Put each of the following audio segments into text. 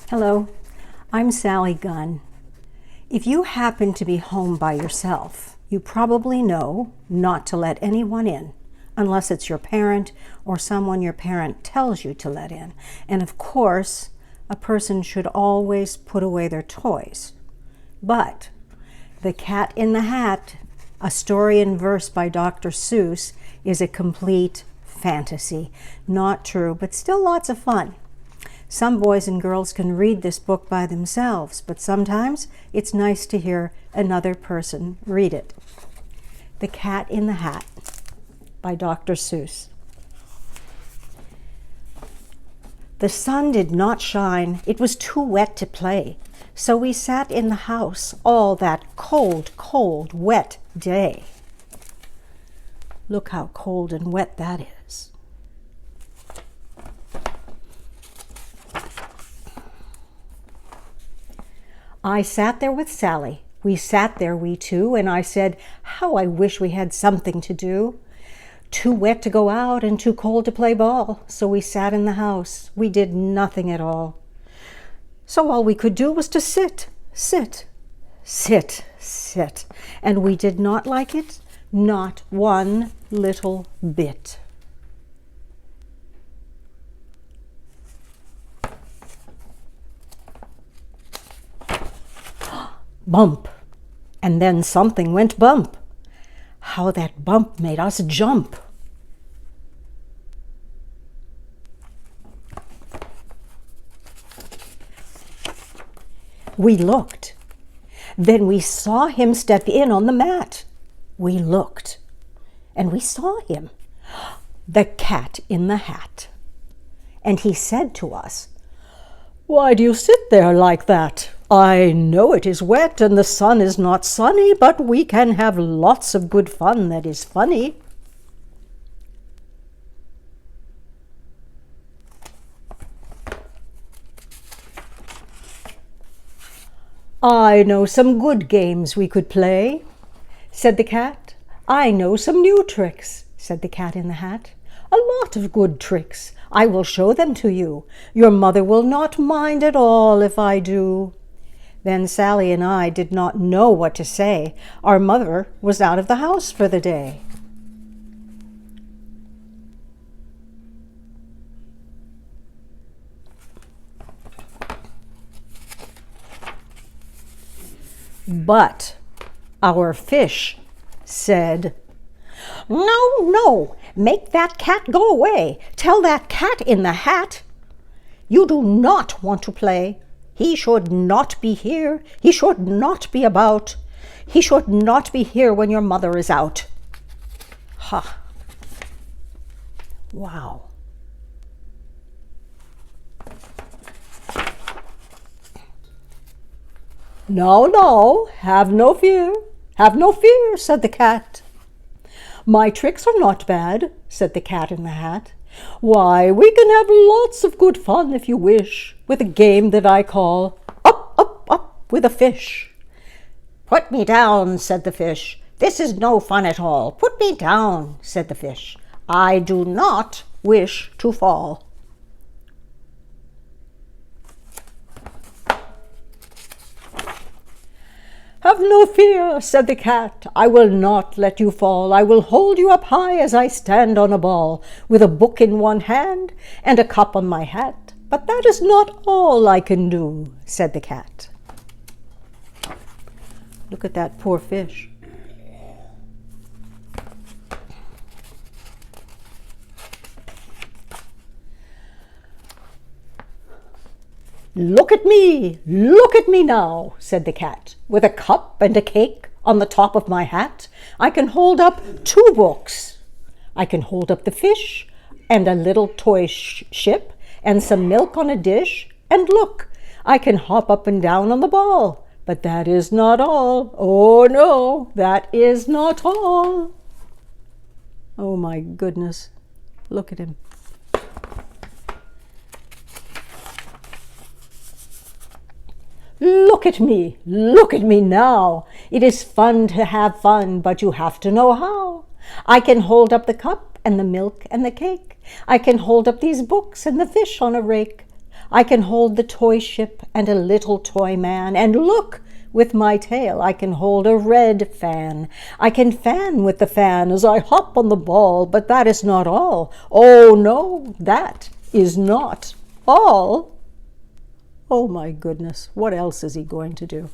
Hello, I'm Sally Gunn. If you happen to be home by yourself, you probably know not to let anyone in, unless it's your parent or someone your parent tells you to let in. And of course, a person should always put away their toys. But The Cat in the Hat, a story in verse by Dr. Seuss, is a complete fantasy. Not true, but still lots of fun. Some boys and girls can read this book by themselves, but sometimes it's nice to hear another person read it. The Cat in the Hat by Dr. Seuss. The sun did not shine. It was too wet to play. So we sat in the house all that cold, cold, wet day. Look how cold and wet that is. I sat there with Sally. We sat there, we two, and I said, how I wish we had something to do. Too wet to go out and too cold to play ball. So we sat in the house. We did nothing at all. So all we could do was to sit, sit, sit, sit. And we did not like it, not one little bit. Bump, and then something went bump. How that bump made us jump. We looked. Then we saw him step in on the mat. We looked, and we saw him, the Cat in the Hat. And he said to us, "Why do you sit there like that? I know it is wet and the sun is not sunny, but we can have lots of good fun that is funny." "I know some good games we could play," said the cat. "I know some new tricks," said the Cat in the Hat. "A lot of good tricks. I will show them to you. Your mother will not mind at all if I do." Then Sally and I did not know what to say. Our mother was out of the house for the day. But our fish said, "No, no, make that cat go away. Tell that Cat in the Hat you do not want to play. He should not be here. He should not be about. He should not be here when your mother is out." Ha! Wow. "No, no, have no fear. Have no fear," said the cat. "My tricks are not bad," said the Cat in the Hat. "Why, we can have lots of good fun if you wish, with a game that I call Up, Up, Up with a Fish." "Put me down," said the fish. "This is no fun at all. Put me down," said the fish. "I do not wish to fall." "Have no fear," said the cat. "I will not let you fall. I will hold you up high as I stand on a ball, with a book in one hand and a cup on my hat. But that is not all I can do," said the cat. Look at that poor fish. Look at me now," said the cat. "With a cup and a cake on the top of my hat, I can hold up 2 books. I can hold up the fish and a little toy ship and some milk on a dish. And look, I can hop up and down on the ball. But that is not all. Oh no, that is not all." Oh my goodness, look at him. Look at me now. It is fun to have fun, but you have to know how. I can hold up the cup and the milk and the cake. I can hold up these books and the fish on a rake. I can hold the toy ship and a little toy man, and look, with my tail I can hold a red fan. I can fan with the fan as I hop on the ball, but that is not all. Oh no, that is not all. Oh my goodness, what else is he going to do?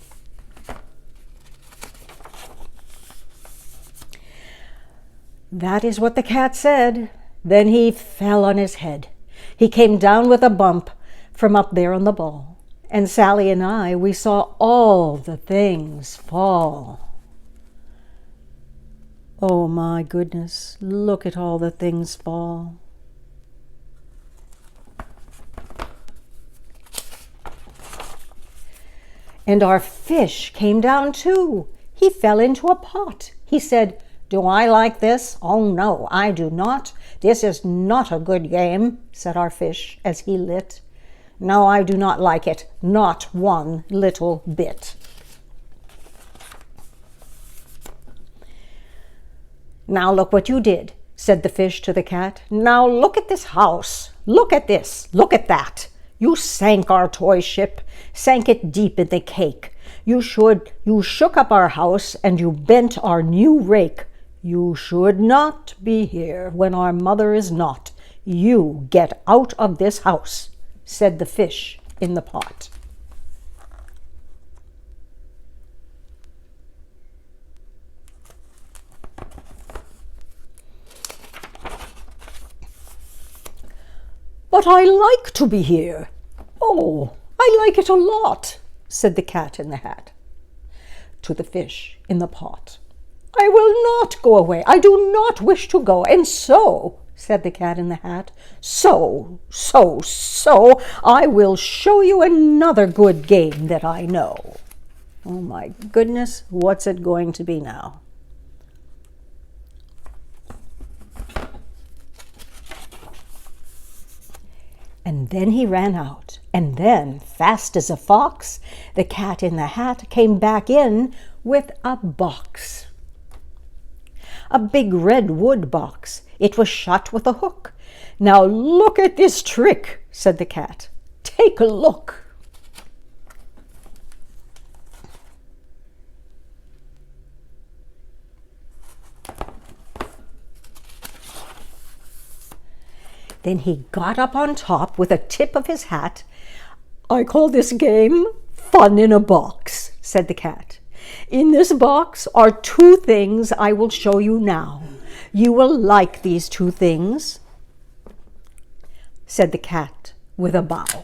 That is what the cat said. Then he fell on his head. He came down with a bump from up there on the ball. And Sally and I, we saw all the things fall. Oh my goodness, look at all the things fall. And our fish came down too. He fell into a pot. He said, "Do I like this? Oh no, I do not. This is not a good game," said our fish as he lit. "No, I do not like it, not one little bit." "Now look what you did," said the fish to the cat. "Now look at this house. Look at this. Look at that. You sank our toy ship, sank it deep in the cake. You shook up our house and you bent our new rake. You should not be here when our mother is not. You get out of this house," said the fish in the pot. "But I like to be here. Oh, I like it a lot," said the cat in the hat to the fish in the pot. "I will not go away. I do not wish to go. And so," said the cat in the hat, so, I will show you another good game that I know." Oh my goodness, what's it going to be now? And then he ran out, and then, fast as a fox, the cat in the hat came back in with a box. A big red wood box. It was shut with a hook. "Now look at this trick," said the cat. "Take a look." Then he got up on top with a tip of his hat. "I call this game Fun in a Box," said the cat. "In this box are two things I will show you now. You will like these two things," said the cat with a bow.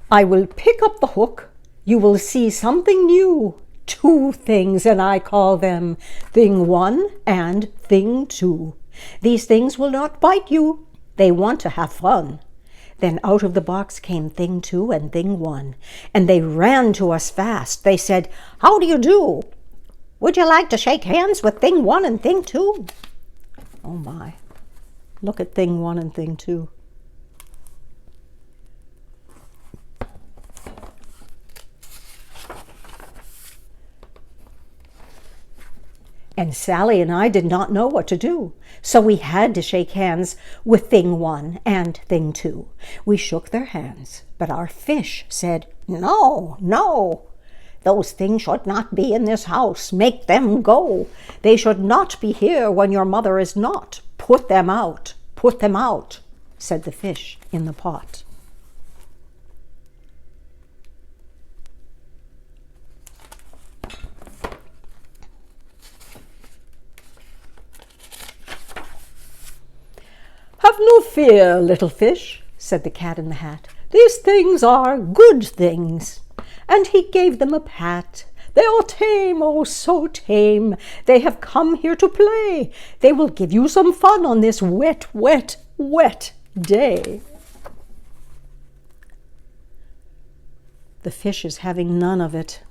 "I will pick up the hook. You will see something new. Two things, and I call them Thing 1 and Thing 2. These things will not bite you. They want to have fun." Then out of the box came Thing 2 and Thing 1, and they ran to us fast. They said, "How do you do? Would you like to shake hands with Thing 1 and Thing 2? Oh my, look at Thing 1 and Thing 2. And Sally and I did not know what to do, so we had to shake hands with Thing 1 and Thing 2. We shook their hands, but our fish said, "No, no. Those things should not be in this house. Make them go. They should not be here when your mother is not. Put them out, said the fish in the pot. "Have no fear, little fish," said the cat in the hat. "These things are good things." And he gave them a pat. "They are tame, oh so tame. They have come here to play. They will give you some fun on this wet, wet, wet day." The fish is having none of it.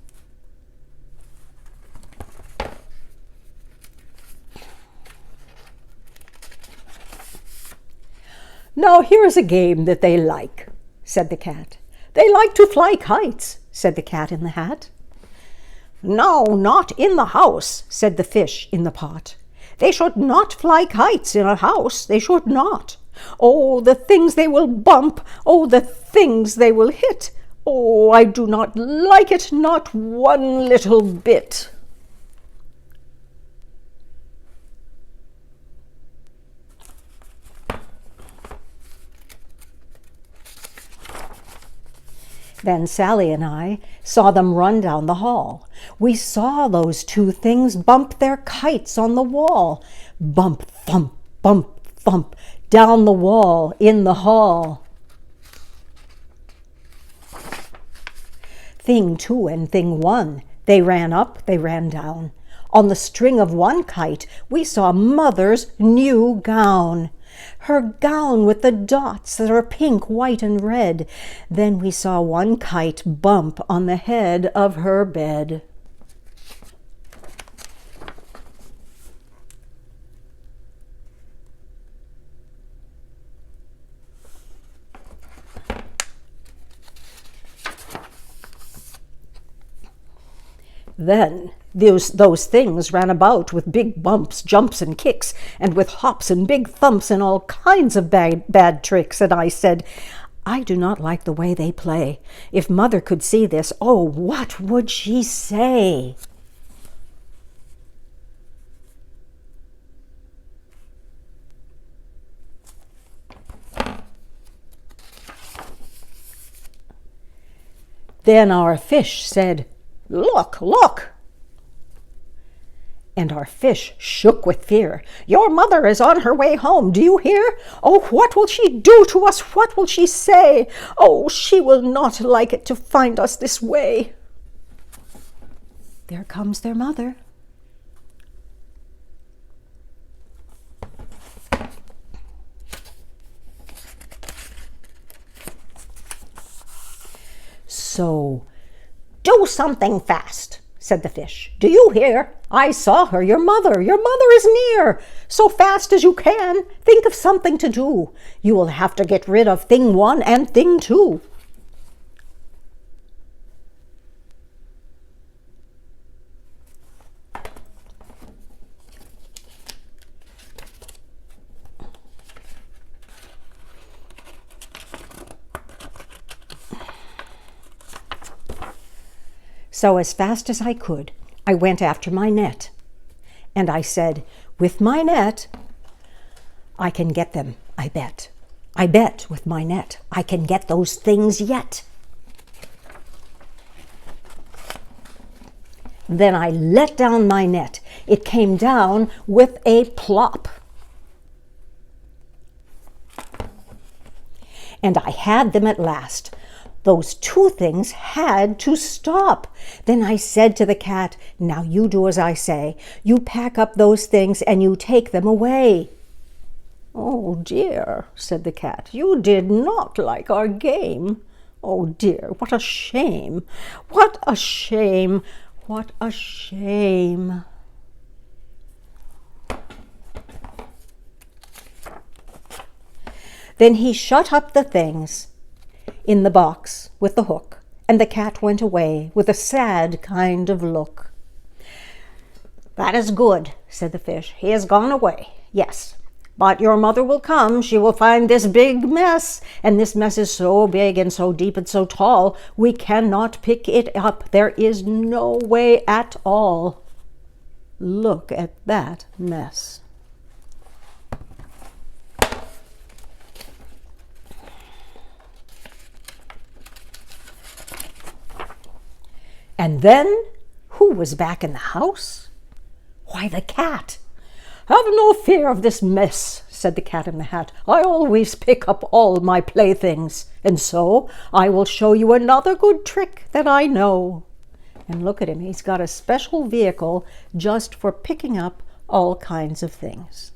"Now here is a game that they like," said the cat. "They like to fly kites. said the cat in the hat. No, not in the house, said the fish in the pot. They should not fly kites in a house, they should not. Oh, the things they will bump, oh, the things they will hit. Oh, I do not like it, not one little bit. Then Sally and I saw them run down the hall. We saw those two things bump their kites on the wall. Bump, thump, bump, thump, down the wall in the hall. Thing 2 and Thing 1, they ran up, they ran down. On the string of one kite, we saw Mother's new gown. Her gown with the dots that are pink, white, and red. Then we saw one kite bump on the head of her bed. Then those things ran about with big bumps, jumps, and kicks, and with hops and big thumps and all kinds of bad tricks. And I said, I do not like the way they play. If Mother could see this, oh, what would she say? Then our fish said, Look, look! And our fish shook with fear. Your mother is on her way home, do you hear? Oh, what will she do to us? What will she say? Oh, she will not like it to find us this way. There comes their mother. So, do something fast, said the fish. Do you hear? I saw her, your mother is near. So fast as you can, think of something to do. You will have to get rid of Thing 1 and Thing 2. So as fast as I could, I went after my net. And I said, with my net, I can get them, I bet. I bet with my net, I can get those things yet. Then I let down my net. It came down with a plop. And I had them at last. Those two things had to stop. Then I said to the cat, now you do as I say. You pack up those things and you take them away. Oh dear, said the cat, you did not like our game. Oh dear, what a shame, what a shame, what a shame. Then he shut up the things in the box with the hook, and the cat went away with a sad kind of look. That is good, said the fish. He has gone away, yes. But your mother will come. She will find this big mess, and this mess is so big and so deep and so tall, we cannot pick it up. There is no way at all. Look at that mess. And then, who was back in the house? Why, the cat. Have no fear of this mess, said the cat in the hat. I always pick up all my playthings, and so I will show you another good trick that I know. And look at him, he's got a special vehicle just for picking up all kinds of things.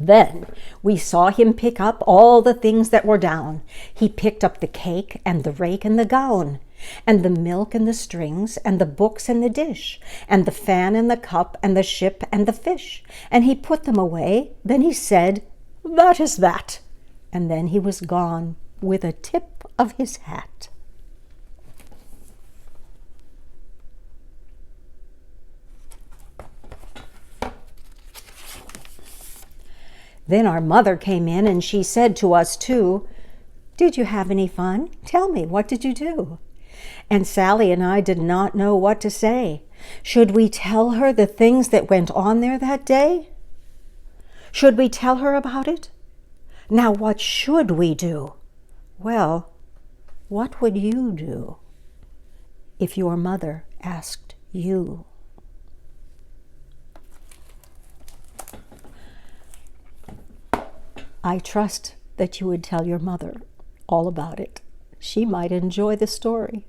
Then we saw him pick up all the things that were down. He picked up the cake and the rake and the gown. and the milk and the strings, and the books and the dish, and the fan and the cup, and the ship and the fish. And he put them away. Then he said, "That is that." And then he was gone with a tip of his hat. Then our mother came in, and she said to us two, "Did you have any fun? Tell me, what did you do?" And Sally and I did not know what to say. Should we tell her the things that went on there that day? Should we tell her about it? Now, what should we do? Well, what would you do if your mother asked you? I trust that you would tell your mother all about it. She might enjoy the story.